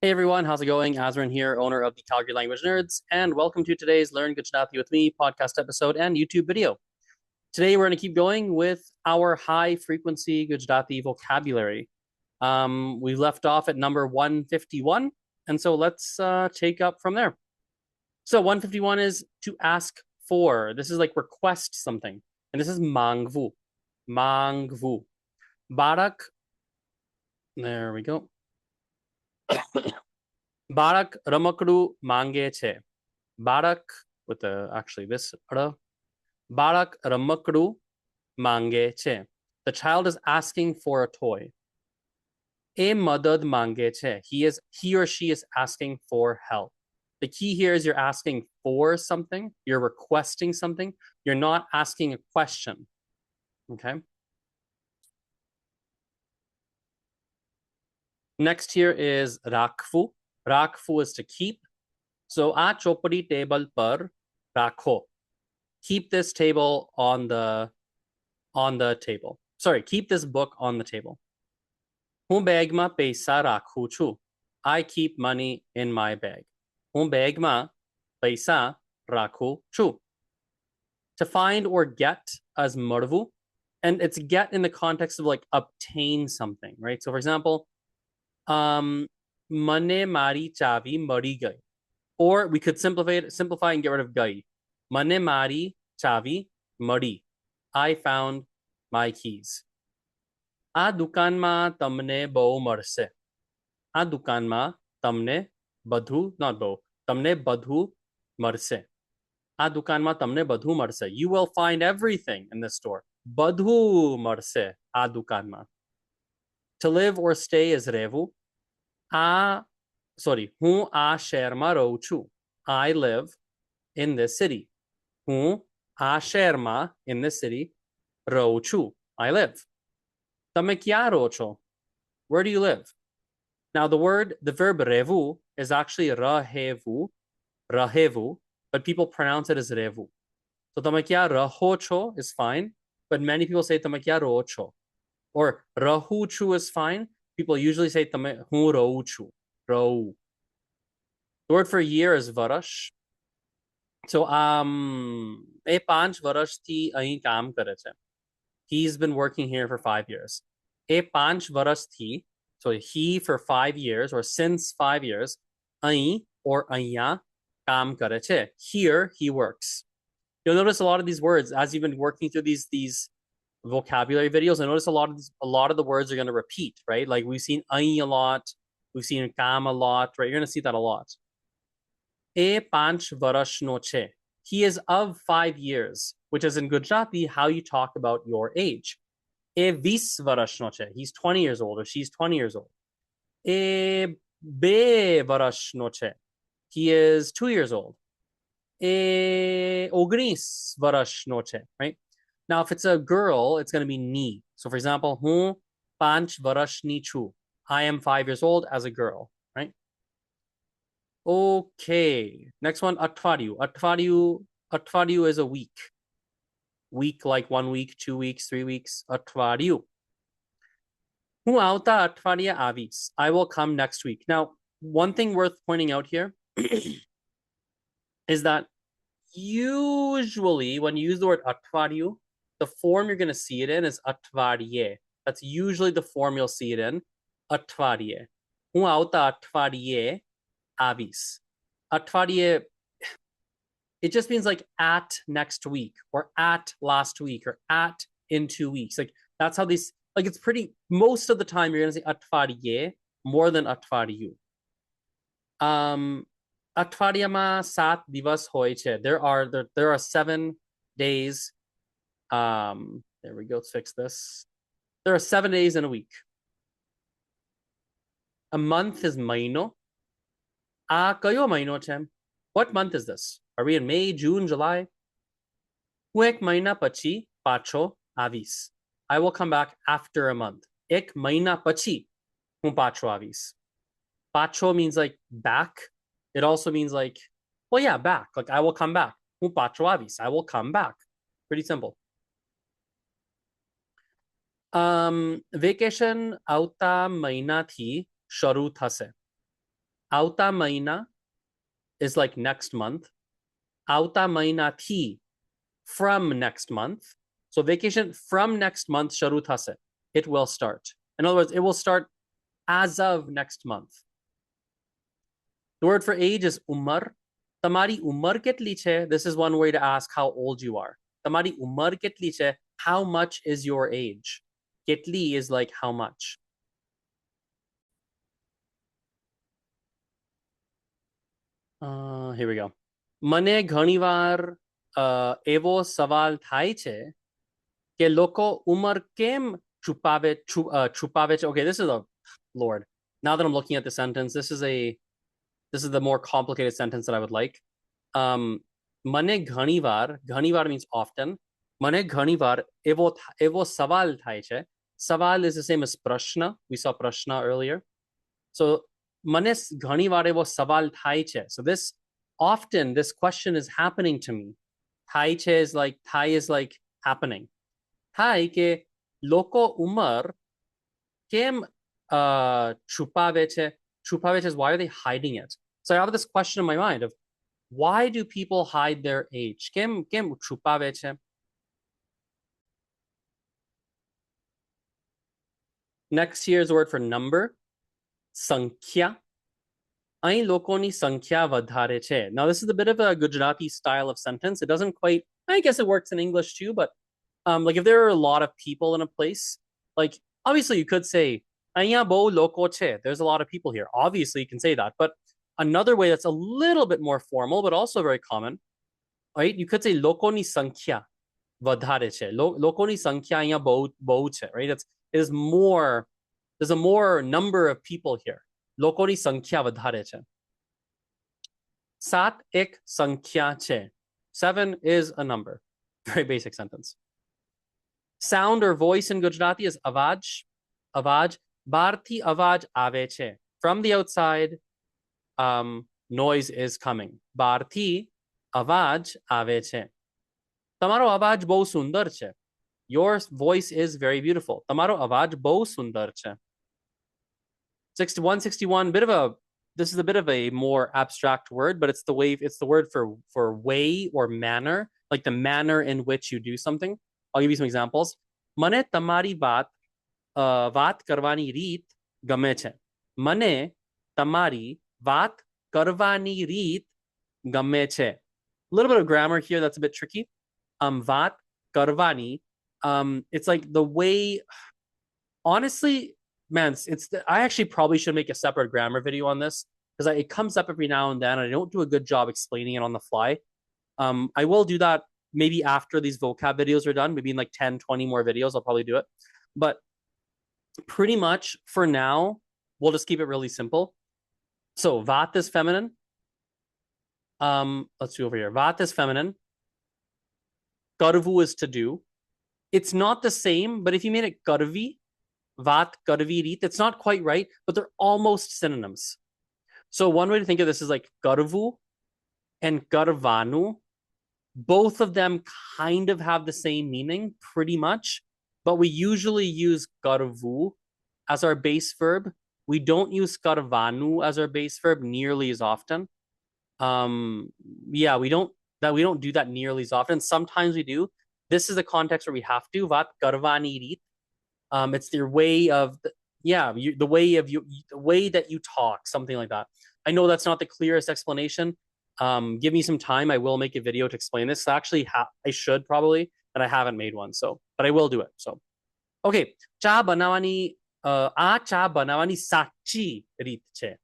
Hey everyone, how's it going? Azrin here, owner of the Calgary Language Nerds, and welcome to today's Learn Gujarati with Me podcast episode and YouTube video. Today we're going to keep going with our high frequency Gujarati vocabulary. We left off at number 151, and so let's take up from there. So 151 is to ask for. This is like request something, and this is mangvu. Mangvu. Barak. There we go. Barak ramakdu mange che. Barak with the actually this Barak ramakdu mange che. The child is asking for a toy. E madad mange che. He or she is asking for help. The key here is you're asking for something, you're requesting something, you're not asking a question. Okay. Next here is rakfu. Rakfu is to keep. So a chopadi table par rakho. Keep this table on the table. Sorry, keep this book on the table. હું બેગમાં પૈસા રાખું છું. I keep money in my bag. હું બેગમાં પૈસા રાખું છું. To find or get as મળવું, and it's get in the context of like obtain something, right? So for example, મને મારી ચાવી મળી ગઈ. Or we could simplify and get rid of ગઈ. મને મારી ચાવી મળી. I found my keys. આ દુકાનમાં તમને બહુ મળશે. આ દુકાનમાં તમને બધું not બહુ તમને બધું મળશે. આ દુકાનમાં તમને બધું મળશે. You will find everything in this store. બધું મળશે આ દુકાનમાં. To live or stay is રહેવું. હું આ શહેરમાં રહું છું. I live in this city. હું આ શહેરમાં in this city રહું છું. I live. તમે ક્યાં રહો છો? Where do you live? Now the verb revu is actually rahevu, but people pronounce it as revu. So તમે ક્યાં રહો છો is fine, but many people say તમે ક્યાં રહો છો. Or rahu chu is fine. People usually say તમે હું રહું છું. રહું. The word for year is varash. So એ 5 વર્ષથી અહીં કામ કરે છે. He's been working here for 5 years. E 5 varasthi, so he for 5 years or since 5 years, ahi or aya kaam kare che. Here he works. You'll notice a lot of these words as you've been working through these vocabulary videos. I notice a lot of the words are going to repeat, right? Like we've seen ahi a lot, we've seen kaam a lot, right? You're going to see that a lot. E 5 varashno che. He is of 5 years, which is in Gujarati how you talk about your age. E 20 varashno che. He's 20 years old or she's 20 years old. E 2 varashno che. He is 2 years old. E 19 varashno che, right? Now, if it's a girl, it's going to be ni. So, for example, હું 5 વર્ષની છું. I am 5 years old as a girl, right? Okay. Next one, અઠવાડિયું. અઠવાડિયું is a week. Week like 1 week, 2 weeks, 3 weeks. અઠવાડિયું. હું આવતા અઠવાડિયે આવીશ. I will come next week. Now, one thing worth pointing out here is that usually when you use the word અઠવાડિયું, the form you're going to see it in is અઠવાડિયે. That's usually the form you'll see it in. અઠવાડિયે. હું આવતા અઠવાડિયે આવીશ. અઠવાડિયે, it just means like at next week or at last week or at in 2 weeks. Like that's how these, like it's pretty, most of the time you're going to say અઠવાડિયે more than અઠવાડિયું. અઠવાડિયામાં 7 દિવસ હોય છે. There are 7 days. There we go. Let's fix this. There are 7 days in a week. A month is મહિનો. કયો મહિનો છે? What month is this? Are we in May, June, July? હું 1 મહિના પછી પાછો આવીશ. I will come back after a month. 1 મહિના પછી હું પાછો આવીશ. Pacho means like back. It also means like, well, yeah, back. Like I will come back. હું પાછો આવીશ. I will come back. Pretty simple. Vacation આવતા મહિનાથી શરૂ થશે. Auta mahina is like next month. Auta mahina thi, from next month. So vacation from next month sharu thase. It will start. In other words, it will start as of next month. The word for age is umar. Tamari umar ketli che. This is one way to ask how old you are. Tamari umar ketli che. How much is your age? Ketli is like how much. Here we go. મને ઘણીવાર એવો સવાલ થાય છે કે લોકો ઉંમર કેમ છુપાવે છે. Okay, this is a Lord. Now that I'm looking at the sentence, this is the more complicated sentence that I would like. મને ઘણીવાર means often. મને ઘણીવાર એવો સવાલ થાય છે. Saval is the same as prashna. We saw prashna earlier. So મને ઘણીવાર એવો સવાલ થાય છે. So this question is happening to me. થાય છે is like happening. થાય કે લોકો ઉંમર કેમ છુપાવે છે? છુપાવે છે is why are they hiding it? So I have this question in my mind of why do people hide their age? કેમ છુપાવે છે? Next here is the word for number. સંખ્યા. અહીં લોકોની સંખ્યા વધારે છે. Now this is a bit of a Gujarati style of sentence. It doesn't quite, I guess it works in English too, but like if there are a lot of people in a place, like obviously you could say અહીંયા બહુ લોકો છે. There's a lot of people here. Obviously you can say that, but another way that's a little bit more formal but also very common, right? You could say લોકોની સંખ્યા વધારે છે. લોકોની સંખ્યા અહીંયા બહુ છે, right? It is more, there's a more number of people here. લોકોની સંખ્યા વધારે છે. 7 એક સંખ્યા છે. 7 is a number. Very basic sentence. Sound or voice in Gujarati is awaj. Awaj. બહારથી અવાજ આવે છે. From the outside, noise is coming. બહારથી અવાજ આવે છે. તમારો અવાજ બહુ સુંદર છે. Your voice is very beautiful. તમારો અવાજ બહુ સુંદર છે. 161, this is a bit of a more abstract word, but it's the word for way or manner, like the manner in which you do something. I'll give you some examples. મને તમારી વાત કરવાની રીત ગમે છે. મને તમારી વાત કરવાની રીત ગમે છે. A little bit of grammar here that's a bit tricky. વાત કરવાની, it's like the way, honestly, man, I actually probably should make a separate grammar video on this because it comes up every now and then and I don't do a good job explaining it on the fly. I will do that maybe after these vocab videos are done, maybe in like 10, 20 more videos, I'll probably do it. But pretty much for now, we'll just keep it really simple. So vat is feminine. Let's do over here. Vat is feminine. Karvu is to do. It's not the same, but if you made it karvi, vat, karvi, rit, it's not quite right, but they're almost synonyms. So one way to think of this is like karvu and karvanu. Both of them kind of have the same meaning, pretty much, but we usually use karvu as our base verb. We don't use karvanu as our base verb nearly as often. Yeah, we don't do that nearly as often. Sometimes we do. This is a context where we have to. Vat karvani rit. It's your way of the way that you talk, something like that. I know that's not the clearest explanation. Give me some time. I will make a video to explain this. Actually, I should probably, and I haven't made one. So, but I will do it. So, okay. ચા બનાવવાની આ ચા બનાવવાની સાચી રીત છે.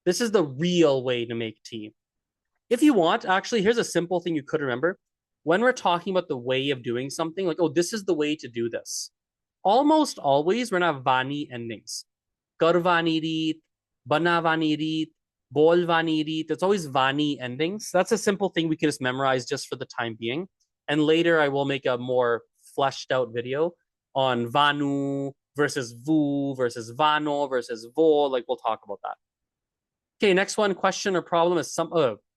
This is the real way to make tea. If you want, actually, here's a simple thing you could remember. When we're talking about the way of doing something, like, oh, this is the way to do this. Almost always, we're gonna have vani endings. Karvani reet, banavani reet, bolvani reet. It's always vani endings. That's a simple thing we can just memorize just for the time being. And later, I will make a more fleshed out video on vanu versus vu versus vano versus vo. Like, we'll talk about that. Okay, next one, question or problem is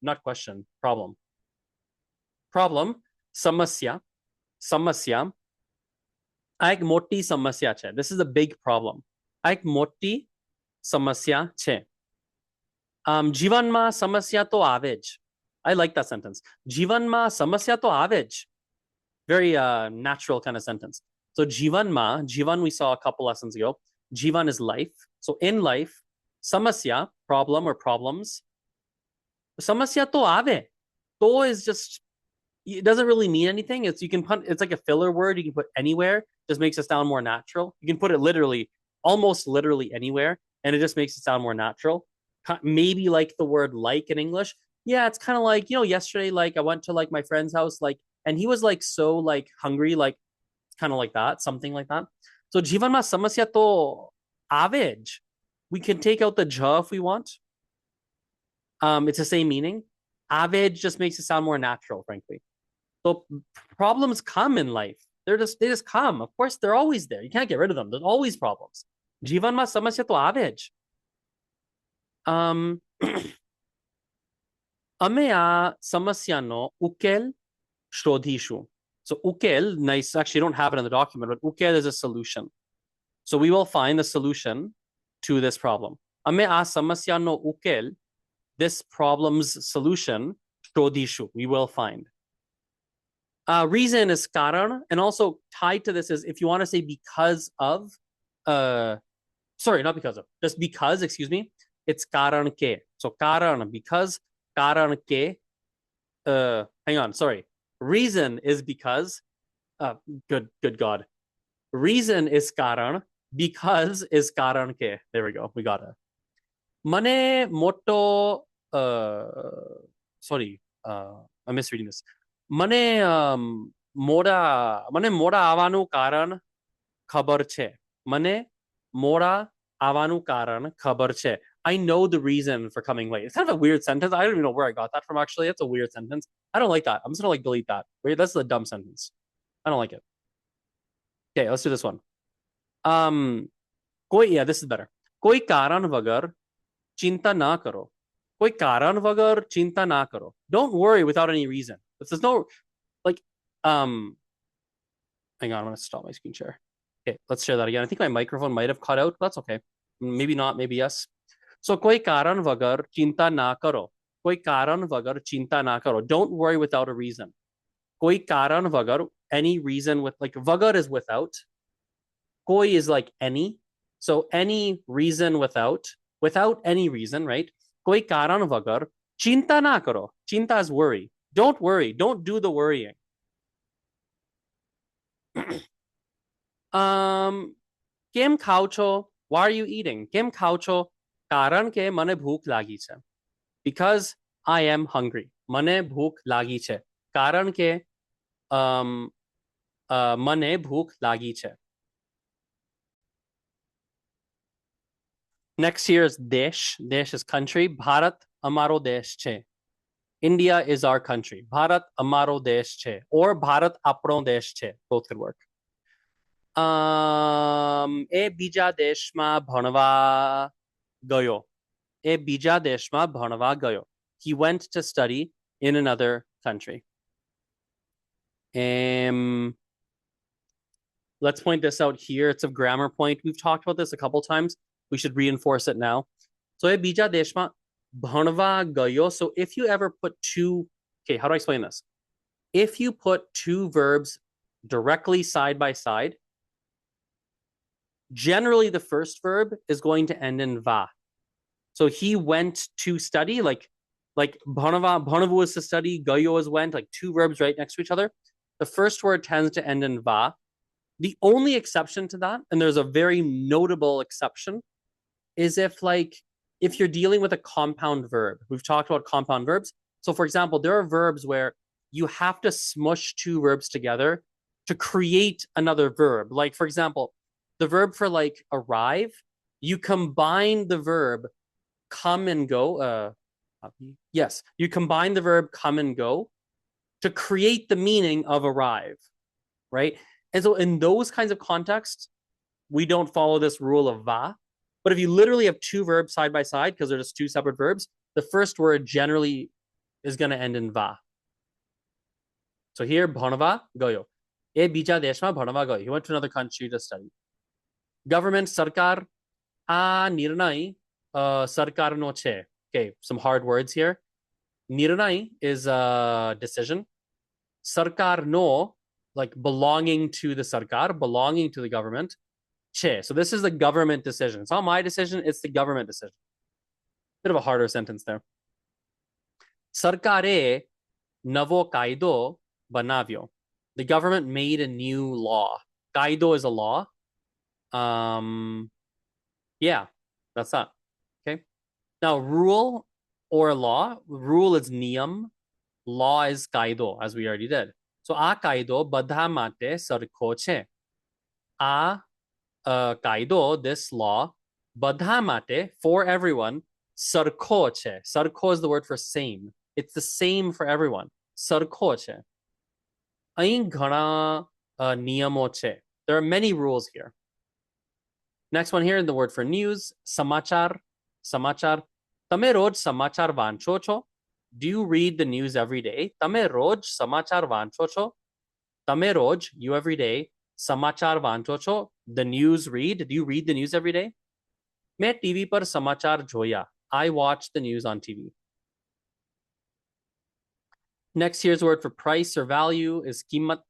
not question, problem. Problem, samasya. Samasya. આ એક મોટી સમસ્યા છે. This is a big problem. આ એક મોટી સમસ્યા છે. જીવનમાં સમસ્યા તો આવે જ. I like that sentence. જીવનમાં સમસ્યા તો આવે જ. Very natural kind of sentence. So jivanma, jivan we saw a couple lessons ago. Jivan is life. So in life, samasya, problem or problems. Samasya to ave. To is just, it doesn't really mean anything. It's like a filler word you can put anywhere. Just makes it sound more natural. You can put it literally, almost literally anywhere, and it just makes it sound more natural. Maybe like the word like in English. Yeah, it's kind of like, yesterday, like I went to like my friend's house, like, and he was like so like hungry, like kind of like that, something like that. So jivan ma samasya to awej. We can take out the ja if we want. It's the same meaning. Awej just makes it sound more natural, frankly. So problems come in life. They just come. Of course, they're always there. You can't get rid of them. There's always problems. Jivan ma samasya to awej. અમે આ સમસ્યાનો ઉકેલ શોધીશું. So ukel, nice. Actually, you don't have it in the document, but ukel is a solution. So we will find the solution to this problem. અમે આ સમસ્યાનો ઉકેલ, this problem's solution, શોધીશું. We will find. Reason is karan, and also tied to this is if you want to say because of, sorry, not because of, just because, excuse me, it's karan ke. So karan, because, karan ke, hang on, sorry. Reason is because, good God. Reason is karan, because is karan ke. There we go, we got it. Mane moto, sorry, I'm misreading this. મને મોડા આવવાનું કારણ ખબર છે. મને મોડા આવવાનું કારણ ખબર છે. I know the reason for coming late. It's kind of a weird sentence. I don't even know where I got that from, actually. It's a weird sentence. I don't like that. I'm just going to like delete that. Wait, that's a dumb sentence. I don't like it. Okay, let's do this one. Yeah, this is better. કોઈ કારણ વગર ચિંતા ના કરો. કોઈ કારણ વગર ચિંતા ના કરો. Don't worry without any reason. There's no, like, hang on, I'm going to stop my screen share. Okay, let's share that again. I think my microphone might have cut out. That's okay. Maybe not, maybe yes. So, koi karan vagar chinta na karo. Koi karan vagar chinta na karo. Don't worry without a reason. Koi karan vagar, any reason with, like, vagar is without. Koi is like any. So, any reason without any reason, right? Koi karan vagar chinta na karo. Chinta is worry. Don't worry. Don't do the worrying. કેમ ખાવ છો? Why are you eating? કેમ ખાવ છો? કારણ કે મને ભૂખ લાગી છે. Because I am hungry. મને ભૂખ લાગી છે. કારણ કે મને ભૂખ લાગી છે. Next here is desh. Desh is country. Bharat અમારો દેશ છે. India is our country. Bharat amaro desh che. Or Bharat apno desh che. Both could work. E bija deshma bhanwa gayo. E bija deshma bhanwa gayo. He went to study in another country. Let's point this out here. It's a grammar point. We've talked about this a couple times. We should reinforce it now. So e bija deshma bhanwa gayo. So if you ever put two, okay, how do I explain this? If you put two verbs directly side by side, generally the first verb is going to end in va. So he went to study, like bhanavu is to study, gayo is went, like two verbs right next to each other. The first word tends to end in va. The only exception to that, and there's a very notable exception, is if you're dealing with a compound verb. We've talked about compound verbs. So for example, there are verbs where you have to smush two verbs together to create another verb. Like for example, the verb for like arrive, you combine the verb come and go. Yes, you combine the verb come and go to create the meaning of arrive, right? And so in those kinds of contexts, we don't follow this rule of va. But if you literally have two verbs side by side, because they're just two separate verbs, the first word generally is going to end in va. So here, bhanava gayo. E bija deshma bhanava gayo. He went to another country to study. Government, sarkar, a nirnay sarkarno che. Okay, some hard words here. Nirnay is a decision. Sarkar no, like belonging to the sarkar, belonging to the government. Che. So this is the government decision. It's not my decision, it's the government decision. Bit of a harder sentence there. Sarkare navo kaido banavyo. The government made a new law. Kaido is a law. Yeah, that's that. Okay. Now, rule or law. Rule is niyam. Law is kaido, as we already did. So, a kaido badha mate sarko che. A kaido, this law, badha mate, for everyone, sarko che. Sarko is the word for same. It's the same for everyone. Sarko che. Ain ghana niyamo che. There are many rules here. Next one here, the word for news, samachar. Samachar. Tame roj samachar vancho cho. Do you read the news every day? Tame roj samachar vancho cho. Tame roj, you every day. Samachar vancho cho. The news read. Do you read the news every day? Main TV par samachar joya. I watch the news on TV. Next, here's the word for price or value is kimat.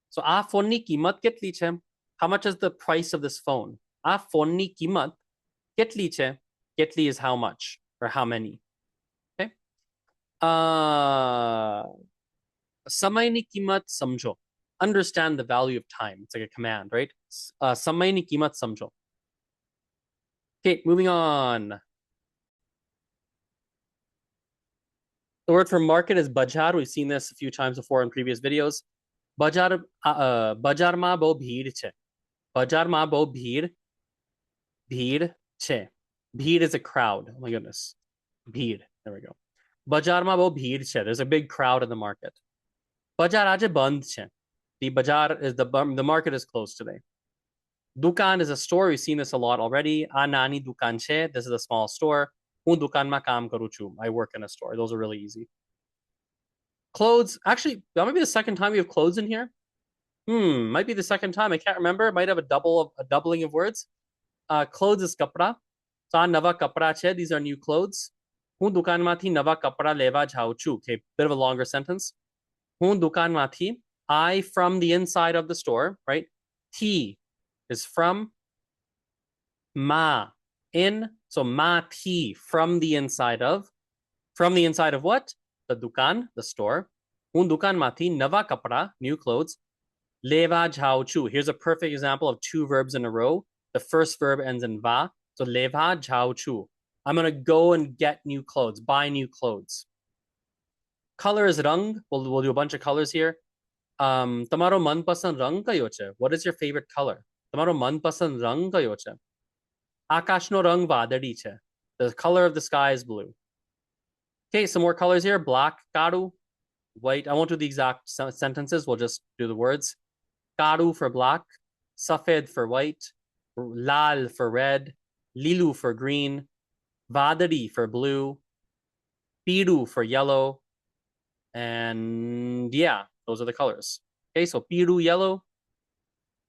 So, a phone ni kimat ketli che. How much is the price of this phone? A phone ni kimat ketli che. Ketli is how much or how many. Okay. Samay ni kimat samjho. Understand the value of time. It's like a command, right? Samay ni kimat samjho. Okay, moving on. The word for market is bajar. We've seen this a few times before in previous videos. Bajar ma bo bheed che. Bajar ma bo bheed. Bheed che. Bheed is a crowd. Oh my goodness. Bheed. There we go. Bajar ma bo bheed che. There's a big crowd in the market. Bajar aaj band che. The bajar is the market is closed today. Dukan is a store. We've seen this a lot already. Anani dukan che. This is a small store. Hun dukan ma kaam karu chu. I work in a store. Those are really easy. Clothes. Actually, that might be the second time we have clothes in here. Might be the second time. I can't remember. Might have a doubling of words. Clothes is kapra. So nava kapra che. These are new clothes. Hun dukan mathi nava kapra leva jhau chu. Okay, bit of a longer sentence. Hun dukan mathi. I from the inside of the store, right? Thi is from. Ma in. So ma thi from the inside of. From the inside of what? The dukan, the store. Un dukan mati nava kapra, new clothes. Leva jhau chu. Here's a perfect example of two verbs in a row. The first verb ends in va. So leva jhau chu. I'm going to go and get new clothes, buy new clothes. Color is rang. We'll do a bunch of colors here. Tamaro manpasand rang kayo che? What is your favorite color? Tamaro manpasand rang kayo che? Akashno rang vadadi che. The color of the sky is blue. Okay, some more colors here. Black, karu, white. I won't do the exact sentences. We'll just do the words. Karu for black, safed for white, lal for red, lilu for green, vadadi for blue, piru for yellow, and yeah, those are the colors. Okay, so piru yellow,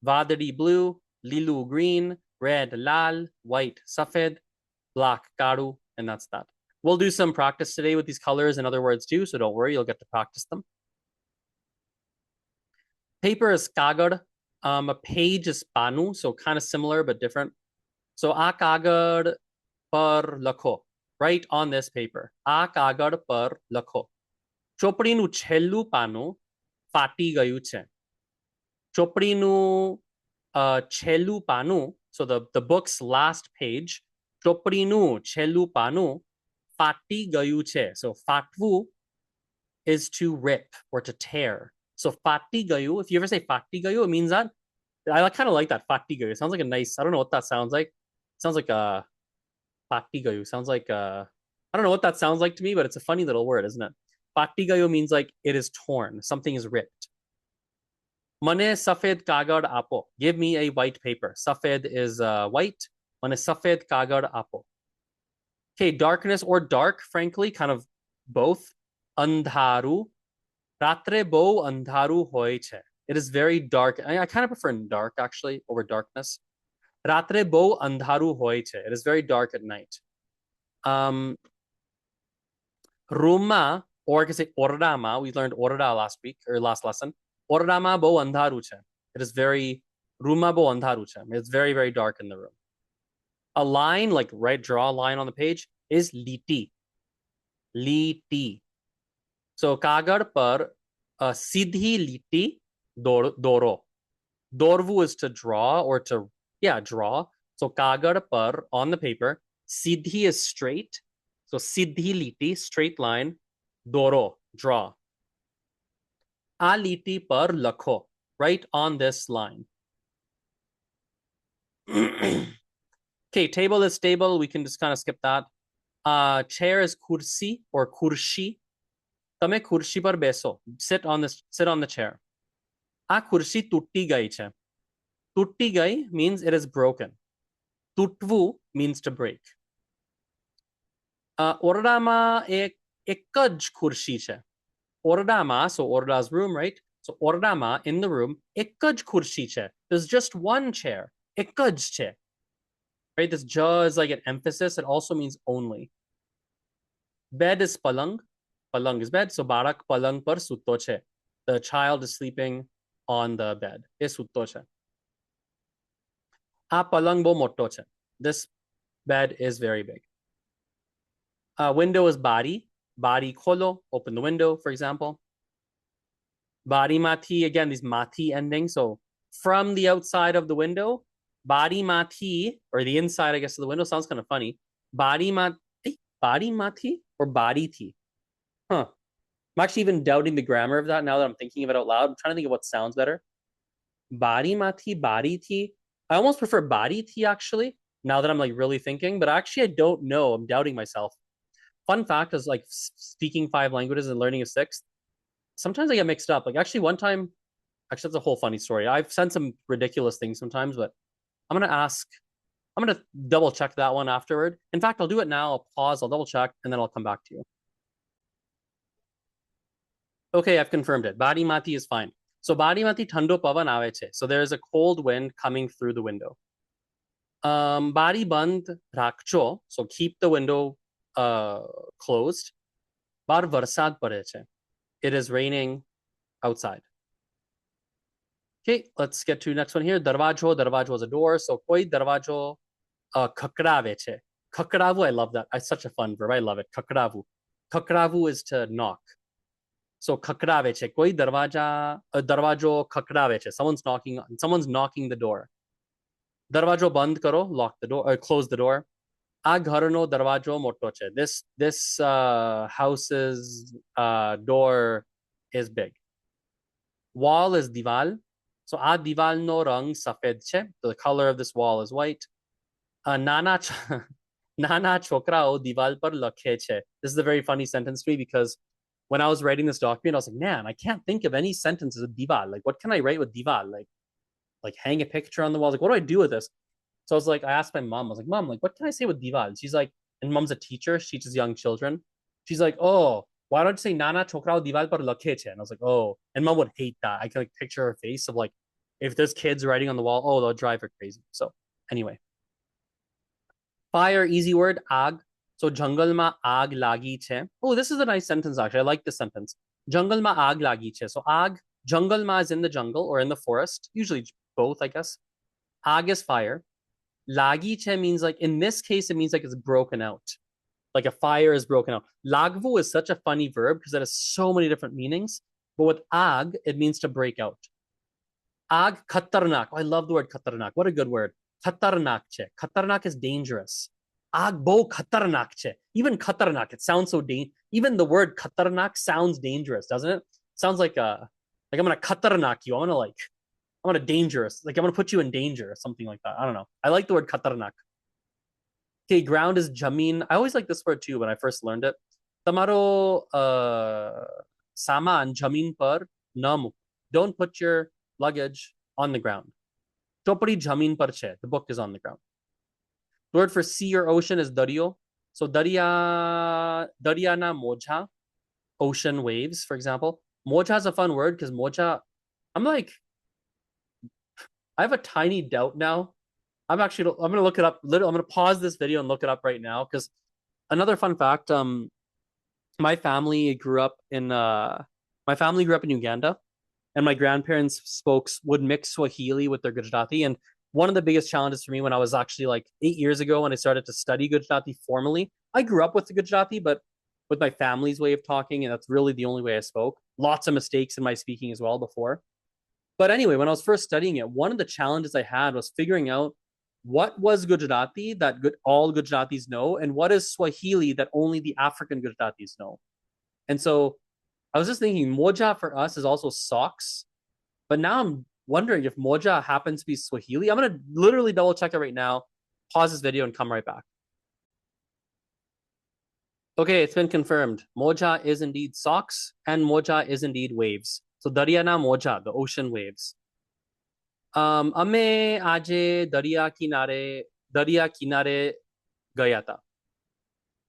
vadadi blue, lilu green, red lal, white safed, black karu, and that's that. We'll do some practice today with these colors and other words too, so don't worry, you'll get to practice them. Paper is kagad. A page is panu, so kind of similar but different. So a kagad par lakho. Write on this paper. A kagad par lakho. Chopડીનું છેલ્લું પાનું ફાટી ગયું છે. ચોપડીનું છેલ્લું પાનું, so the book's last page, ચોપડીનું છેલ્લું પાનું ફાટી ગયું છે. So ફાટવું is to rip or to tear. So fati gayu, if you ever say fati gayu, it means that. I kind of like that fati gayu. It sounds like a nice, I don't know what that sounds like. It sounds like a fati gayu. Sounds like I don't know what that sounds like to me, but it's a funny little word, isn't it? Fati gayu means like it is torn. Something is ripped. Mane safed kagad apo. Give me a white paper. Safed is white. Mane safed kagad apo. Okay, darkness or dark, frankly, kind of both. Andharu. Ratre bo andharu hoy che. It is very dark. I kind of prefer dark actually over darkness. Ratre bo andharu hoy che. It is very dark at night. Ruma, or I can say ordama. We learned orda last week or last lesson. Ordama bo andharu che. It is very ruma bo andharu che. It's very, very dark in the room. A line, like right, draw a line on the page, is liti. Liti. So kagar par sidhi liti doro. Dorvu is to draw or to, yeah, draw. So kagar par, on the paper, sidhi is straight. So sidhi liti, straight line. Doro, draw. A liti par lakho, right on this line. Okay, table is stable. We can just kind of skip that. Chair is kursi or kurshi. Tame kurshi par beso. Sit on the chair. A kursi tutti gai che. Tutti gai means it is broken. Tutvu means to break. Ordama ek જ kurshi che. Ordama, so Orda's room, right? So Ordama in the room, ek જ kurshi che. There's just one chair. Ek જ che. Right? This ja is like an emphasis. It also means only. Bed is palang. Palang is bed. So barak palang par sutto che. The child is sleeping on the bed. E sutto che. A palang bo motto che. This bed is very big. Window is bari. Bari kholo. Open the window, for example. Bari mati, again, these mati endings. So from the outside of the window, bari mati, or the inside, I guess, of the window sounds kind of funny. Bari mati or bari ti? Huh. I'm actually even doubting the grammar of that now that I'm thinking of it out loud. I'm trying to think of what sounds better. Bari mati, bari ti. I almost prefer bari ti, actually, now that I'm like really thinking, but actually I don't know. I'm doubting myself. Fun fact is, like, speaking 5 languages and learning a 6th, sometimes I get mixed up. Like, actually one time, actually that's a whole funny story. I've said some ridiculous things sometimes, but I'm gonna double check that one afterward. In fact, I'll do it now. I'll pause, I'll double check, and then I'll come back to you. Okay, I've confirmed it. Bari mati is fine. So bari mati thando pavan ave che. So there's a cold wind coming through the window. Bari band rakcho. So keep the window closed. Bar varsad pare che. It is raining outside. Okay, let's get to next one here. Darvajo. Darvajo is a door. So koi darvajo kakrave che. Kakravu, I love that. It's such a fun verb. I love it. Kakravu. Kakravu is to knock. So kakrave che. Koi darvajo kakrave che. Someone's knocking the door. Darvajo band karo, lock the door, or close the door. A gharno darvajo moto che. This house's door is big. Wall is dival. So a dival no rang safed che. The color of this wall is white. Nana chokrao dival par lakhe che. This is a very funny sentence to me because when I was writing this document, I was like, man, I can't think of any sentences with dival. Like, what can I write with dival? Like hang a picture on the wall. Like, what do I do with this? So I was like, I asked my mom, I was like, Mom, like, what can I say with dival? She's like, and mom's a teacher, she teaches young children. She's like, oh, why don't you say Nana chokrao dival par lakhe che? And I was like, oh, and mom would hate that. I can like picture her face of like, if there's kids writing on the wall, oh, they'll drive her crazy. So anyway. Fire, easy word, ag. So jungle ma ag lagi che. Oh, this is a nice sentence actually. I like this sentence. Jungle ma ag lagi che. So ag, jungle ma is in the jungle or in the forest. Usually both, I guess. Ag is fire. Lagi che means, like, in this case, it means like it's broken out. Like a fire is broken out. Lagvu is such a funny verb because it has so many different meanings. But with ag, it means to break out. Ag khatarnak. Oh, I love the word khatarnak. What a good word. Khatarnak che. Khatarnak is dangerous. Ag bo khatarnak che. Even khatarnak, it sounds so dangerous. Even the word khatarnak sounds dangerous, doesn't it? Sounds like I'm gonna khatarnak you. I'm gonna dangerous. Like, I'm gonna put you in danger or something like that. I don't know. I like the word khatarnak. Okay, ground is jameen. I always like this word too when I first learned it. Tamaro saman jameen par namu. Don't put your luggage on the ground. Chopari jameen par che. The book is on the ground. The word for sea or ocean is dario. So daria na moja, ocean waves, for example. Moja is a fun word because moja, I have a tiny doubt now. I'm gonna look it up. I'm gonna pause this video and look it up right now because another fun fact. my family grew up in Uganda, and my grandparents would mix Swahili with their Gujarati. And one of the biggest challenges for me when I was actually like 8 years ago when I started to study Gujarati formally, I grew up with the Gujarati, but with my family's way of talking, and that's really the only way I spoke. Lots of mistakes in my speaking as well before. But anyway, when I was first studying it, one of the challenges I had was figuring out what was Gujarati that all Gujaratis know, and what is Swahili that only the African Gujaratis know. And so I was just thinking, moja for us is also socks, but now I'm wondering if moja happens to be Swahili. I'm gonna literally double check it right now. Pause this video and come right back. Okay, it's been confirmed. Moja is indeed socks, and moja is indeed waves. So Daryana moja, the ocean waves. અમે આજે દરિયા કિનારે ગયા હતા.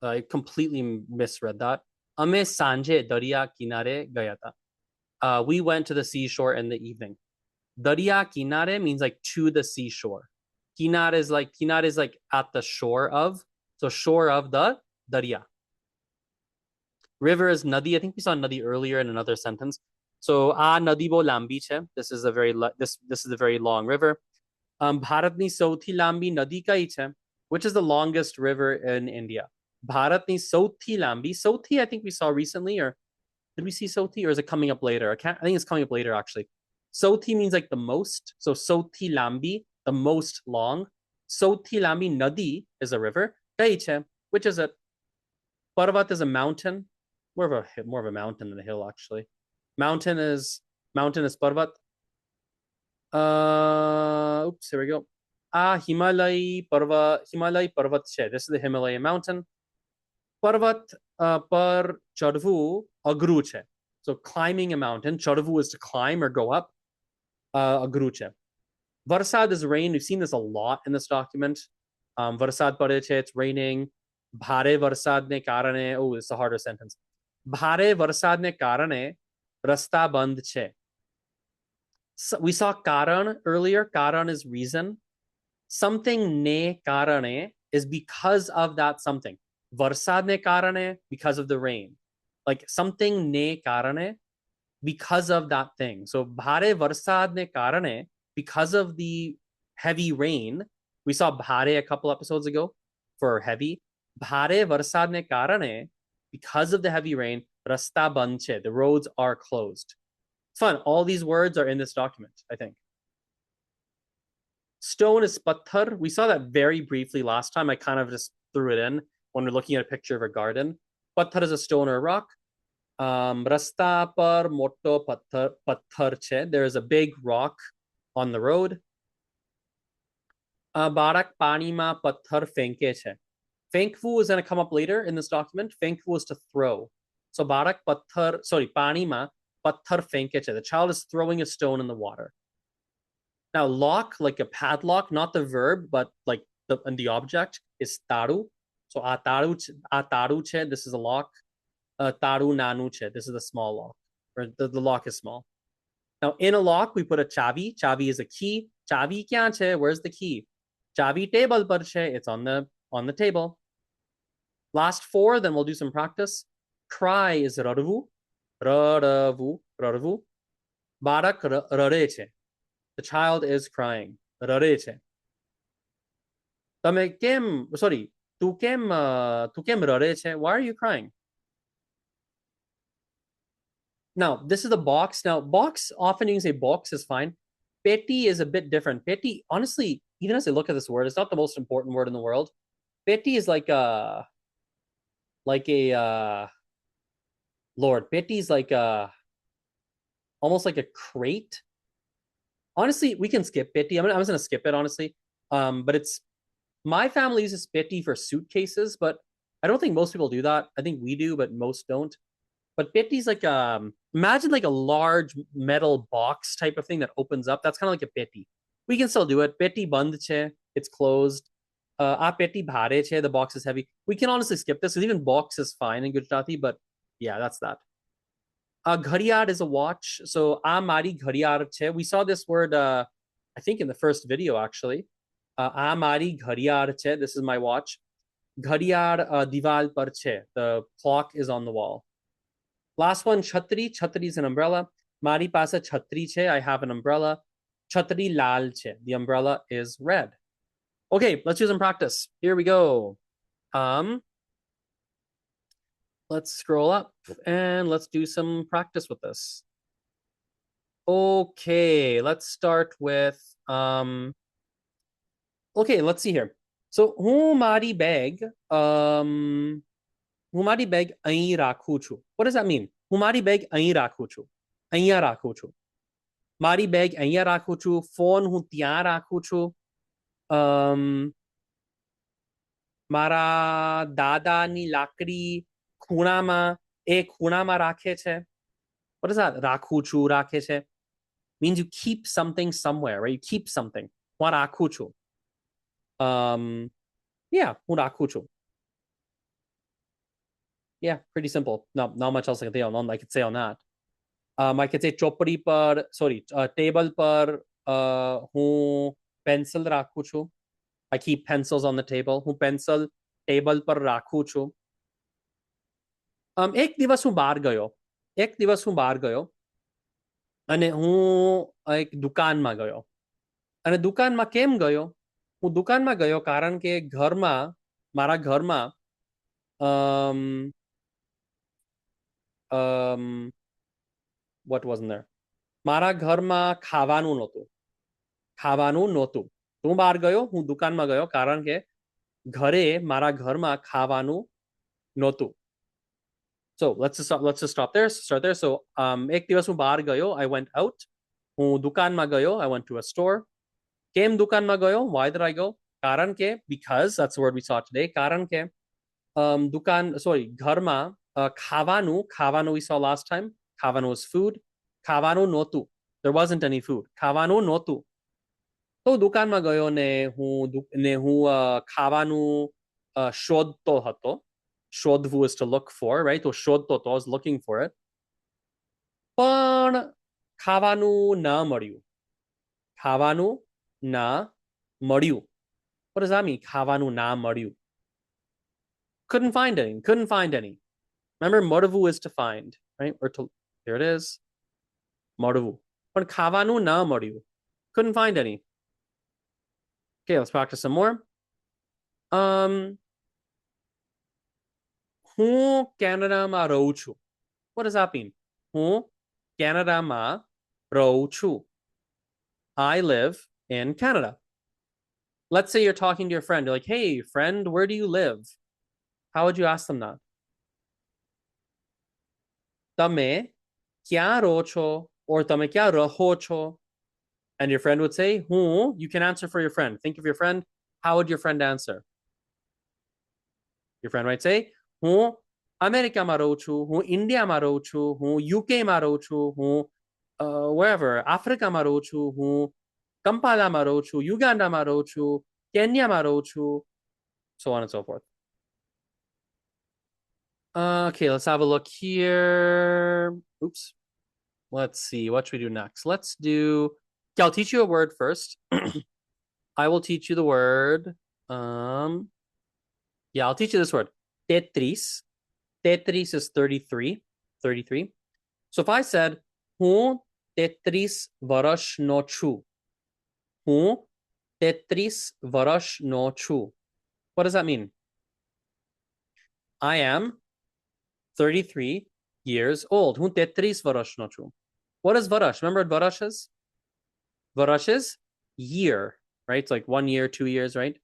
I completely misread that. અમે સાંજે દરિયા કિનારે ગયા હતા. We went to the seashore in the evening. Dariya kinare means like to the seashore. Kinar is like at the shore of. So shore of the Dariya. River is nadi. I think we saw nadi earlier in another sentence. So nadi bo lambi che. This is a very long river. Bharatni sauthi lambi nadi kai che, which is the longest river in India. Bharatni sauthi lambi. Sauthi I think we saw recently, or did we see Sauthi, or is it coming up later? I think it's coming up later actually. Sauthi means like the most. So Sauthi lambi, the most long. Sauthi lambi nadi is a river. Kaiche, which is a Parvat is a mountain. More of a mountain than a hill actually. Mountain is Parvat. Oops, here we go. Himalay Parvat che. This is the Himalaya mountain. Parvat par chadvu agru che. So climbing a mountain. Chadvu is to climb or go up. Agru che. Varsad is rain. We've seen this a lot in this document. Varsad pade che, it's raining. Bhare varsad ne karane. Oh, it's a harder sentence. Bhare varsad ne karane rasta band che. So we saw karan earlier. Karan is reason. Something ne karane is because of that something. Varsad ne karane, because of the rain. Like something ne karane, because of that thing. So bhare varsad ne karane, because of the heavy rain. We saw bhare a couple episodes ago for heavy. Bhare varsad ne karane, because of the heavy rain, rasta banche, the roads are closed. It's fun. All these words are in this document, I think. Stone is patthar. We saw that very briefly last time. I kind of just threw it in when we're looking at a picture of a garden. Patthar is a stone or a rock. Rasta par moto patthar che. There is a big rock on the road. Barak pani ma patthar fenke che. Fenkvu is going to come up later in this document. Fenkvu is to throw. So barak patthar, pani ma patthar fenke che. The child is throwing a stone in the water. Now, lock, like a padlock, not the verb, but like the object is taru. So ataru che, this is a lock. Taru nanu che, this is a small lock, or the lock is small. Now, in a lock, we put a chavi. Chavi is a key. Chavi kya che? Where's the key? Chavi table par che. It's on the table. Last four, then we'll do some practice. Cry is raravu. Barak rare che. The child is crying. Rare che. Tu kem rare che? Why are you crying? Now, this is the box. Now, box, often you can say box is fine. Peti is a bit different. Peti, honestly, even as I look at this word, it's not the most important word in the world. Peti is like a Lord, peti is like almost like a crate. Honestly, we can skip peti. I'm just gonna skip it, honestly. But it's, my family uses peti for suitcases, but I don't think most people do that. I think we do, but most don't. But peti is like imagine like a large metal box type of thing that opens up. That's kind of like a peti. We can still do it. Peti band che, it's closed. Peti bhare che, the box is heavy. We can honestly skip this because even box is fine in Gujarati, but yeah, that's that. Ghariad is a watch. So mari ghariad che. We saw this word, I think in the first video actually. Mari ghariad che. This is my watch. ઘડિયાળ દિવાલ પર છે. The clock is on the wall. Last one, છત્રી. છત્રી is an umbrella. મારી પાસે છત્રી છે. I have an umbrella. છત્રી લાલ છે. The umbrella is red. Okay, let's do some practice. Here we go. Let's scroll up and let's do some practice with this. Okay, let's start with okay, let's see here. So હું મારી bag અહીં રાખું છું. What does that mean? હું મારી bag અહીં રાખું છું. અહીંયા રાખું છું. મારી bag અહીંયા રાખું છું. ફોન હું ત્યાં રાખું છું. મારા દાદાની લાકડી ખૂણામાં એ ખૂણામાં રાખે છે. What is that? રાખું છું રાખે છે. Means you keep something somewhere, right? You keep something. હું રાખું છું. Yeah, હું રાખું છું. Yeah, pretty simple. Not much else I can say on. I could say on that. I could say ચોપડી પર, sorry, table પર હું pencil રાખું છું. I keep pencils on the table. હું pencil table પર રાખું છું. એક દિવસ હું બહાર ગયો અને હું એક દુકાનમાં ગયો. અને દુકાનમાં કેમ ગયો? હું દુકાનમાં ગયો કારણ કે મારા ઘરમાં what wasn't there? મારા ઘરમાં ખાવાનું નહોતું. હું બહાર ગયો, હું દુકાનમાં ગયો કારણ કે મારા ઘરમાં ખાવાનું નહોતું. So let's just start there. So એક દિવસ હું બહાર ગયો. I went out. હું દુકાનમાં ગયો. I went to a store. કેમ દુકાનમાં ગયો? Why did I go? કારણ કે, because that's the word we saw today. કારણ કે ઘરમાં ખાવાનું we saw last time. ખાવાનું was food. ખાવાનું નહોતું. There wasn't any food. ખાવાનું નહોતું. તો દુકાનમાં ગયો ને હું ખાવાનું શોધતો હતો. શોધવું is to look for, right? તો શોધતો હતો. I was looking for it. પણ ખાવાનું ન મળ્યું. What does that mean? ખાવાનું ના મળ્યું. Couldn't find any. Remember, મળવું is to find, right? Or to, here it is. મળવું. પણ ખાવાનું ના મળ્યું. Couldn't find any. Okay, let's practice some more. હું કેનેડામાં રહું છું. What does that mean? હું કેનેડામાં રહું છું. I live in Canada. Let's say you're talking to your friend. You're like, hey, friend, where do you live? How would you ask them that? તમે ક્યાં રહો છો? Or તમે ક્યાં રહો છો? And your friend would say, હું. You can answer for your friend. Think of your friend. How would your friend answer? Your friend might say, હું અમેરિકામાં રહું છું. હું ઇન્ડિયામાં રહું છું. હું યુકેમાં રહું છું. હું wherever, આફ્રિકામાં રહું છું. હું કંપાલામાં રહું છું. યુગાન્ડામાં રહું છું. કેન્યામાં રહું છું. So on and so forth. Okay, let's have a look here. Oops. Let's see. What should we do next? Let's do... Okay, I'll teach you a word first. I will teach you the word. Yeah, I'll teach you this word. Tetris. Tetris is 33. 33. So if I said, હું 33 વર્ષનો છું. હું 33 વર્ષનો છું. What does that mean? I am 33 years old. હું 33 વર્ષનો છું. What is varash? Remember what varash is? Varash is year, right? It's like 1 year, 2 years, right?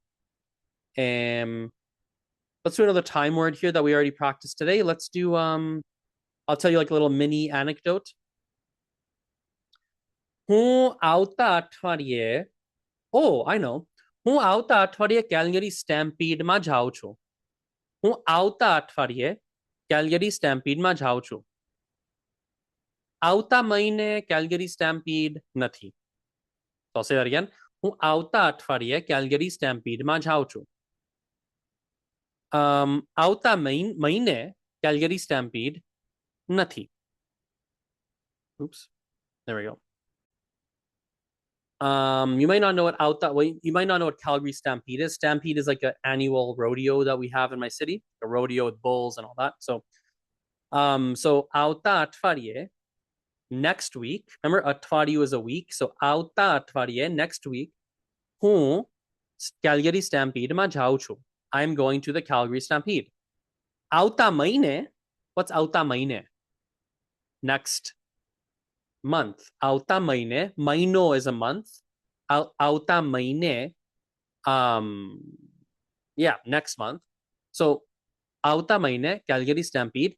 Let's do another time word here that we already practiced today. Let's do, I'll tell you like a little mini anecdote. હું આવતા અઠવાડિયે, oh, I know. હું આવતા અઠવાડિયે કેલ્ગરી સ્ટેમ્પીડમાં જાઉં છું. હું આવતા અઠવાડિયે કેલ્ગરી સ્ટેમ્પીડમાં જાઉં છું. આવતા મહિને કેલ્ગરી સ્ટેમ્પીડ નથી. So I'll say that again. હું આવતા અઠવાડિયે કેલ્ગરી સ્ટેમ્પીડમાં જાઉં છું. આવતા મહિને કેલ્ગરી સ્ટેમ્પીડ નથી. Oops. There we go. You might not know what out that way. You might not know what Calgary Stampede is. Stampede is like an annual rodeo that we have in my city, a rodeo with bulls and all that. So auta atvarye next week. Remember, atvaryu is a week. So auta atvarye next week. હું Calgary Stampede માં જાઉં છું. I'm going to the Calgary Stampede. આવતા મહિને. What's આવતા મહિને? Next month. આવતા મહિને. મહિનો is a month. આવતા મહિને. Yeah, next month. So આવતા મહિને Calgary Stampede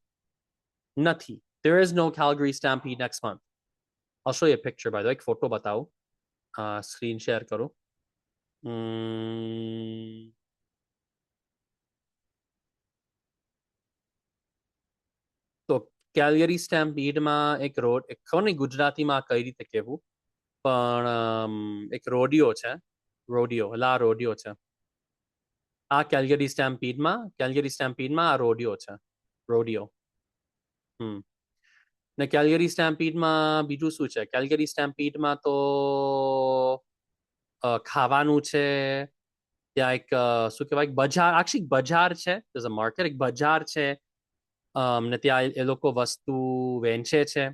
નથી. There is no Calgary Stampede next month. I'll show you a picture by the way. Photo बताओ. Screen share करो. તો કેલ્ગરી સ્ટેમ્પીડમાં એક રોડ ખબર નહીં ગુજરાતીમાં કઈ રીતે કહેવું પણ એક રોડિયો છે રોડિયો છે આ કેલ્ગરી સ્ટેમ્પીડમાં આ રોડિયો છે રોડિયો ને કેલ્ગરી સ્ટેમ્પીડમાં બીજું શું છે કેલ્ગરી સ્ટેમ્પીડમાં તો ખાવાનું છે ત્યાં એક શું કહેવાય બજાર આખી બજાર છે there's a market એક બજાર છે ને ત્યાં એ લોકો વસ્તુ વેચે છે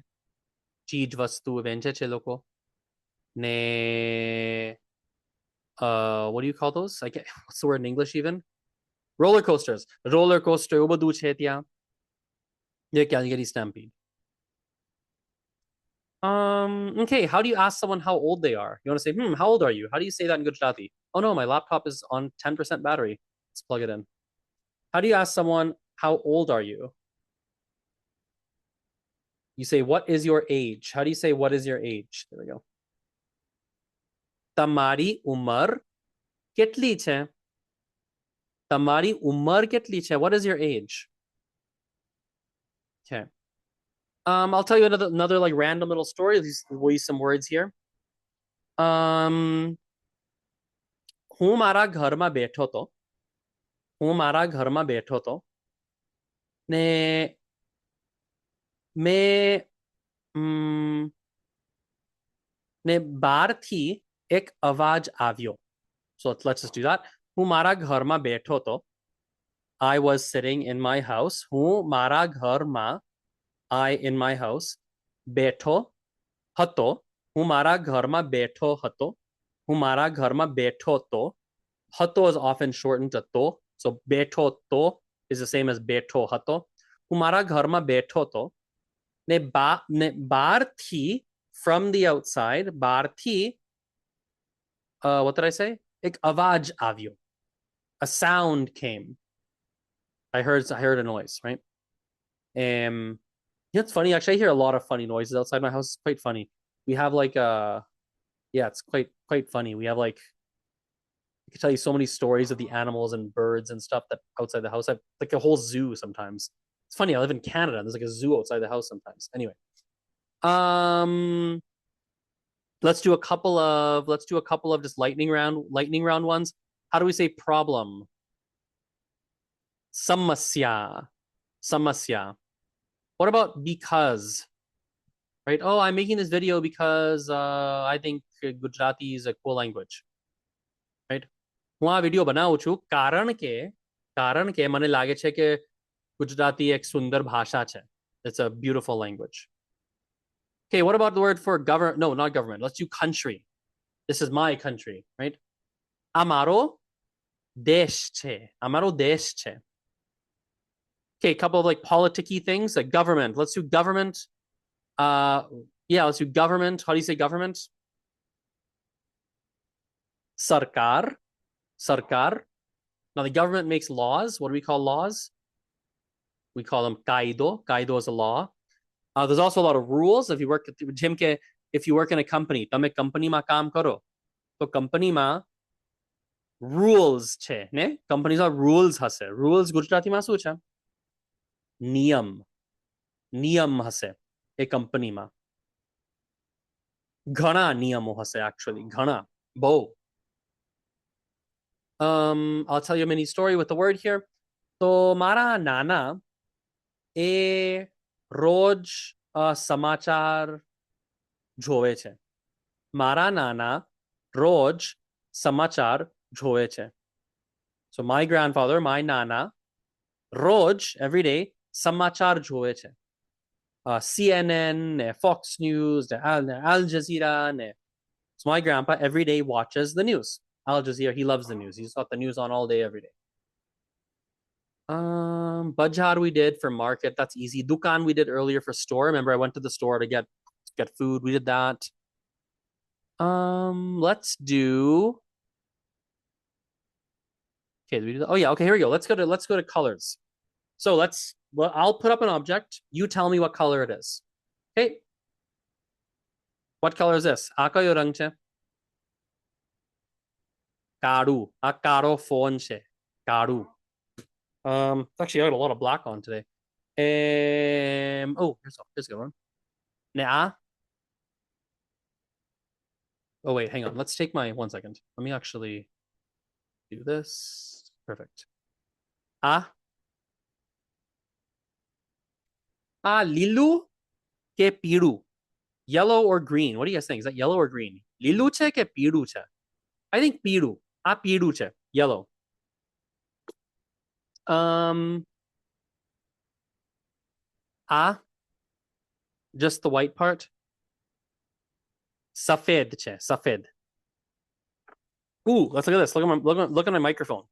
ચીજ વસ્તુ વેચે છે લોકો ને what do you call those? What's the word in English even? Roller coasters. Roller coaster એવું બધું છે ત્યાં. Yeah, Calgary Stampede. Okay, how do you ask someone how old they are? You want to say, how old are you? How do you say that in Gujarati? Oh no, my laptop is on 10% battery. Let's plug it in. How do you ask someone, how old are you? You say, what is your age? How do you say, what is your age? There we go. તમારી ઉંમર કેટલી છે? તમારી ઉંમર કેટલી છે? What is your age? Okay. I'll tell you another like random little story. We'll use some words here. હું મારા ઘરમાં બેઠો તો ને ને બહારથી એક અવાજ આવ્યો. So let's just do that. હું મારા ઘરમાં બેઠો તો I was sitting in my house. હું મારા ઘરમાં I in my house બેઠો હતો. હું મારા ઘરમાં બેઠો હતો. હું મારા ઘરમાં બેઠો તો. હતો is often shortened to to. So બેઠો તો is the same as બેઠો હતો. હું મારા ઘરમાં બેઠો તો ને બહારથી from the outside બહારથી what did I say? એક અવાજ આવ્યો. A sound came. I heard a noise, right? It's funny. Actually, I hear a lot of funny noises outside my house. It's quite funny. We have like yeah, it's quite funny. We have like I can tell you so many stories of the animals and birds and stuff that outside the house. I like a whole zoo sometimes. It's funny. I live in Canada. There's like a zoo outside the house sometimes. Anyway, let's do a couple of just lightning round ones. How do we say problem? Samasya. What about because? Right? Oh, I'm making this video because I think Gujarati is a cool language. Right? હું આ video બનાવું છું કારણ કે મને લાગે છે કે ગુજરાતી એક સુંદર ભાષા છે. It's a beautiful language. Okay, what about the word for government? No, not government. Let's do country. This is my country, right? Amaro desh che. Amaro desh che. Okay, a couple of like politicky things, like government. Let's do government. Yeah, let's do government. How do you say government? Sarkar. Now the government makes laws. What do we call laws? We call them kaido. Kaido is a law. There's also a lot of rules. If you work in a company, તમે કંપનીમાં કામ કરો તો કંપનીમાં rules છે ને કંપનીમાં rules હશે. Rules ગુજરાતીમાં શું છે? નિયમ હશે એ કંપનીમાં. ઘણા નિયમો હશે actually. ઘણા બહુ. I'll tell you a mini story with the word here. તો મારા નાના એ રોજ સમાચાર જોવે છે. મારા નાના રોજ સમાચાર જોવે છે. So my grandfather, my nana, રોજ every day સમાચાર જોવે છે. CNN, Fox News, Al Jazeera. So my grandpa every day watches the news. Al Jazeera, he loves the news. He's got the news on all day, every day. Bajar we did for market. That's easy. Dukan we did earlier for store. Remember, I went to the store to get food. We did that. Let's do. Okay, did we do that? Oh yeah. Okay, here we go. Let's go to colors. So I'll put up an object. You tell me what color it is. Okay. What color is this? Aka yo rang che? Karu. A karo phone che. Karu. Actually, I got a lot of black on today. Oh, here's a good one. Nah. Oh wait, hang on. Let's take my 1 second. Let me actually do this. Perfect. Lilu ke piru. Yellow or green? What do you guys think? Is that yellow or green? Lilu che ke piru che? I think piru. Piru che. Yellow. Just the white part. Safed che. Safed. Ooh, let's look at this. Look at my microphone.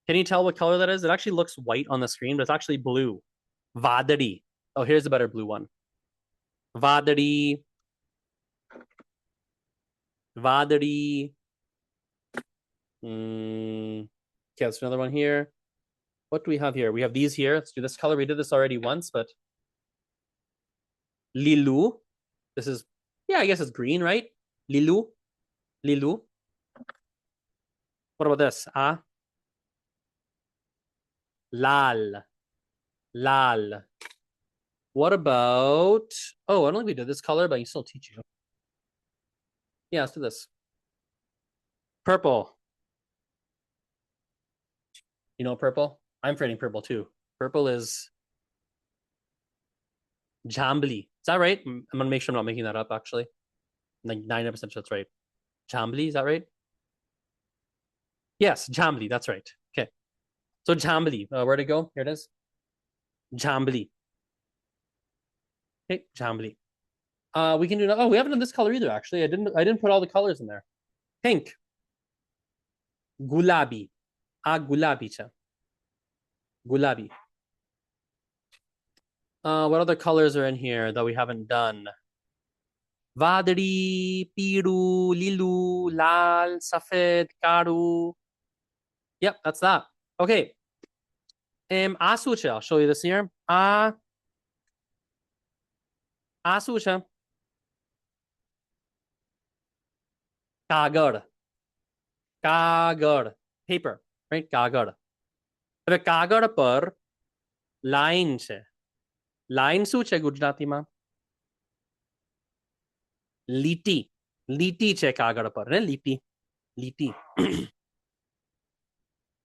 Can you tell what color that is? It actually looks white on the screen, but it's actually blue. Vadari. Oh, here's a better blue one. Vadari. Vadari. Okay, let's another one here. What do we have here? We have these here. Let's do this color. We did this already once, but Lilu. This is, yeah, I guess it's green, right? Lilu. Lilu. What about this? Lal. Lal. What about, oh, I don't think we did this color, but I can still teach you. Yeah, let's do this. Purple. You know purple? I'm trading purple too. Purple is Jambly. Is that right? I'm gonna make sure I'm not making that up actually. Like 90% sure that's right. Jambly, is that right? Yes, Jambly, that's right. Okay. So Jambly, where'd it go? Here it is. Jambly. Okay, Jambly. We can do, oh, we haven't done this color either, actually. I didn't put all the colors in there. Pink. Gulabi. Gulabi cha. Gulabi. What other colors are in here that we haven't done? Vadri, Piru, Lilu, Lal, Safed, Karu. Yep, that's that. Okay. Asucha, I'll show you this here. Asucha. Kagar. Kagar. Paper, right? Kagar. હવે કાગળ પર line છે. Line શું છે ગુજરાતીમાં? લીટી. લીટી છે કાગળ પર ને લીટી. લીટી.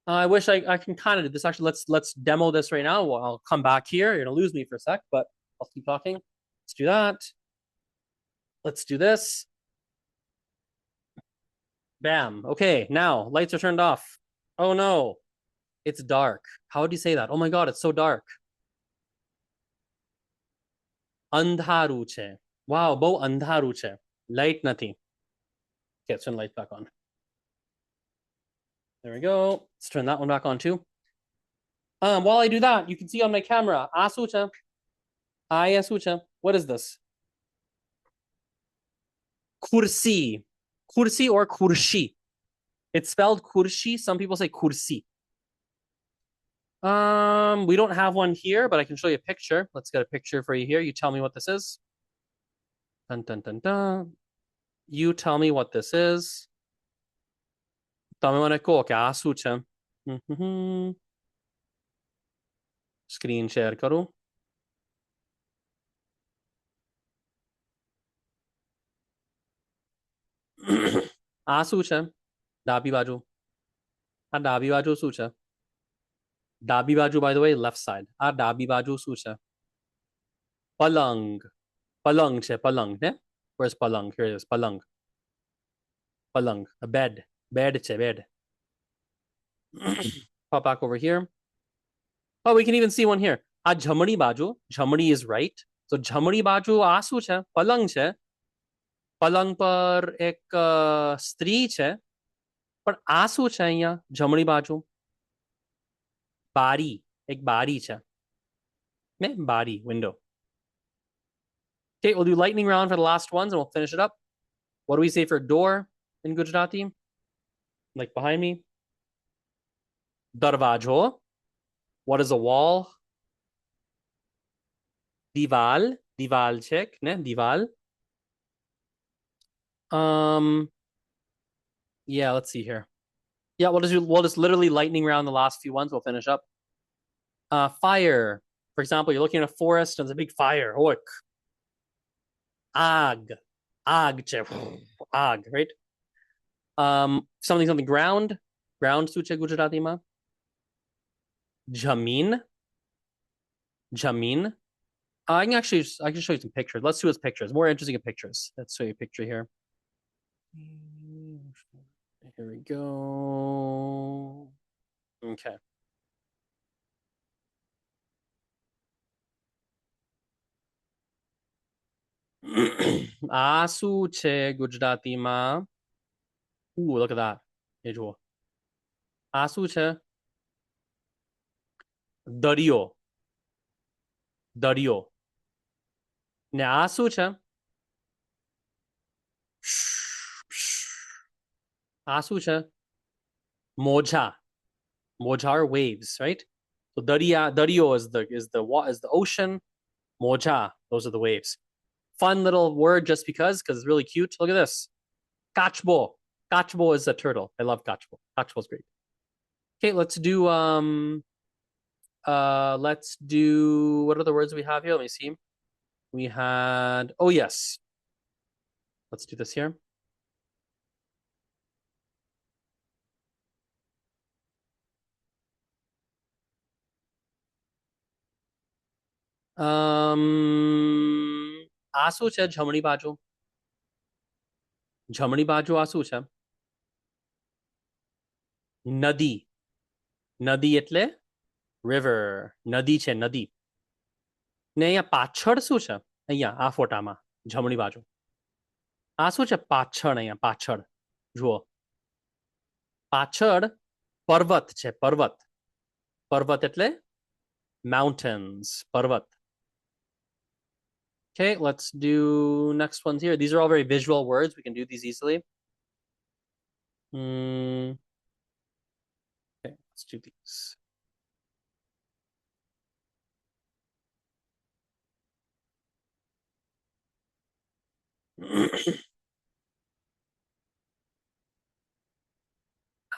I wish I can kind of do this. Actually, let's demo this right now. I'll come back here. You're gonna lose me for a sec, but I'll keep talking. Let's do that. Let's do this. Bam. Okay, now lights are turned off. Oh no, it's dark. How would you say that? Oh my god, it's so dark. અંધારું છે. Wow, બહુ અંધારું છે. Light નથી. Okay, let's turn the light back on. There we go. Let's turn that one back on too. While I do that, you can see on my camera, asucha. Asucha. What is this? Kursi. Kursi or kurshi. It's spelled kurshi. Some people say kursi. We don't have one here, but I can show you a picture. Let's get a picture for you here. You tell me what this is. Dun, dun, dun, dun. You tell me what this is. તમે મને કહો કે આ શું છે. Screen share કરું. આ શું છે? ડાબી બાજુ. આ ડાબી બાજુ શું છે? ડાબી બાજુ, by the way, left side. આ ડાબી બાજુ શું છે? પલંગ. પલંગ છે, પલંગ ને? Where's palang? Here it is. Palang. Palang. A bed. Bed. It's a bed. Pop back over here. Oh, we can even see one here. A jhamani baju. Jhamani is right. So jhamani baju આસુ છે પલંગ છે પલંગ પર એક સ્ત્રી છે પણ આ શું છે અહીંયા જમણી બાજુ બારી એક બારી છે ને બારી window. Okay, we'll do lightning round for the last ones and we'll finish it up. What do we say for door in Gujarati? Like behind me. Darwajo. What is a wall? Dival. Dival check, ne? Dival. Yeah, let's see here. Yeah, we'll just literally lightning round the last few ones. We'll finish up. Fire. For example, you're looking at a forest and there's a big fire. Oik. Ag. Ag. Ag, right? Something ground. Ground suche Gujarati ma. Jamin. Jamin. I can show you some pictures. Let's do his pictures. More interesting pictures. Let's show you a picture here. Here we go. Okay. આસુ છે ગુજરાતીમાં. Ooh, look at that. એ જુઓ. આસુ છે દરિયો. દરિયો. ને આસુ છે આસુ છે મોજા. Moja are waves, right? So dario is the ocean. Moja, those are the waves. Fun little word just because it's really cute. Look at this. Kachbo. Kachbo is a turtle. I love kachbo. Kachbo is great. Okay, let's do what are the words we have here? Let me see. We had yes. Let's do this here. આસુ છે જમણી બાજુ. જમણી બાજુ આસુ છે નદી. નદી એટલે river. નદી છે નદી. ને અહીંયા પાછળ શું છે અહીંયા આ ફોટામાં જમણી બાજુ આ શું છે પાછળ અહીંયા પાછળ જુઓ પાછળ પર્વત છે પર્વત. પર્વત એટલે mountains. Parvat. Okay, let's do next ones here. These are all very visual words. We can do these easily. Okay, let's do these.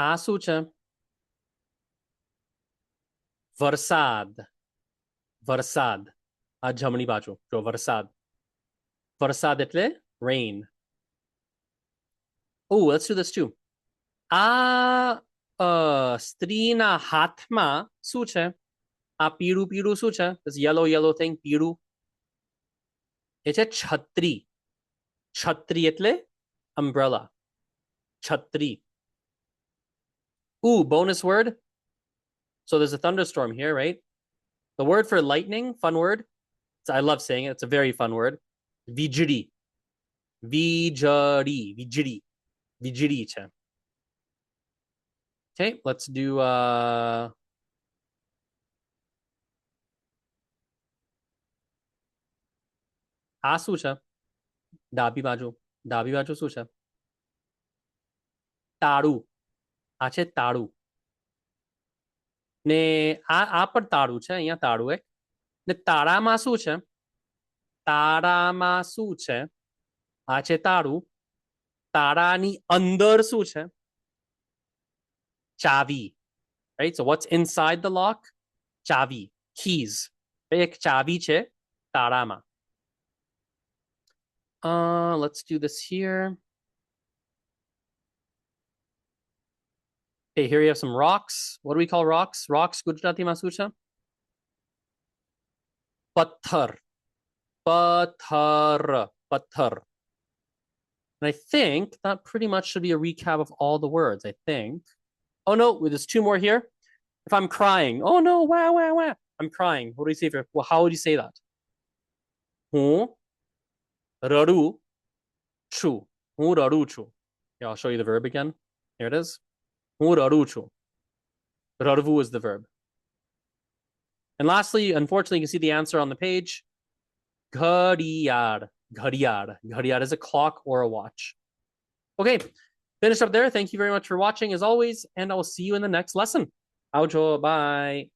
આ શું છે વરસાદ. વરસાદ આ જમણી બાજુ જો વરસાદ. વરસાદ એટલે rain. Oh, let's do this too. આ સ્ત્રીના હાથમાં શું છે આ પીળું પીળું શું છે this yellow thing પીળું એ છે છત્રી. છત્રી એટલે umbrella. છત્રી. Ooh, bonus word. So there's a thunderstorm here, right? The word for lightning, fun word. I love saying it. It's a very fun word. Vijdi. Vijdi. Vijdi. Vijdi. Okay, let's do આ શું છે ડાબી બાજુ. ડાબી બાજુ શું છે તાળું. આ છે તાળું. ને આ પણ તાળું છે અહીંયા તાળું એક. ને તાળામાં શું છે તાળામાં શું છે આ છે તાળું. તાળાની અંદર શું છે ચાવી. Right? So what's inside the lock? ચાવી. Keys. એક ચાવી છે તાળામાં. Let's do this here. Okay, here you have some rocks. What do we call rocks? Rocks, Gujarati Masucha. Pathar. Pathar. Pathar. And I think that pretty much should be a recap of all the words, I think. Oh no, there's two more here. If I'm crying, oh no, wow, wow, wow. I'm crying. What do you say for, well, how would you say that? Hu, raru, chu. Hu, raru, chu. Yeah, I'll show you the verb again. Here it is. Hu, raru, chu. Rarvu is the verb. And lastly, unfortunately, you can see the answer on the page. Ghadiyar. Ghadiyar. Ghadiyar is a clock or a watch. Okay, finish up there. Thank you very much for watching as always, and I will see you in the next lesson. Aujo, bye.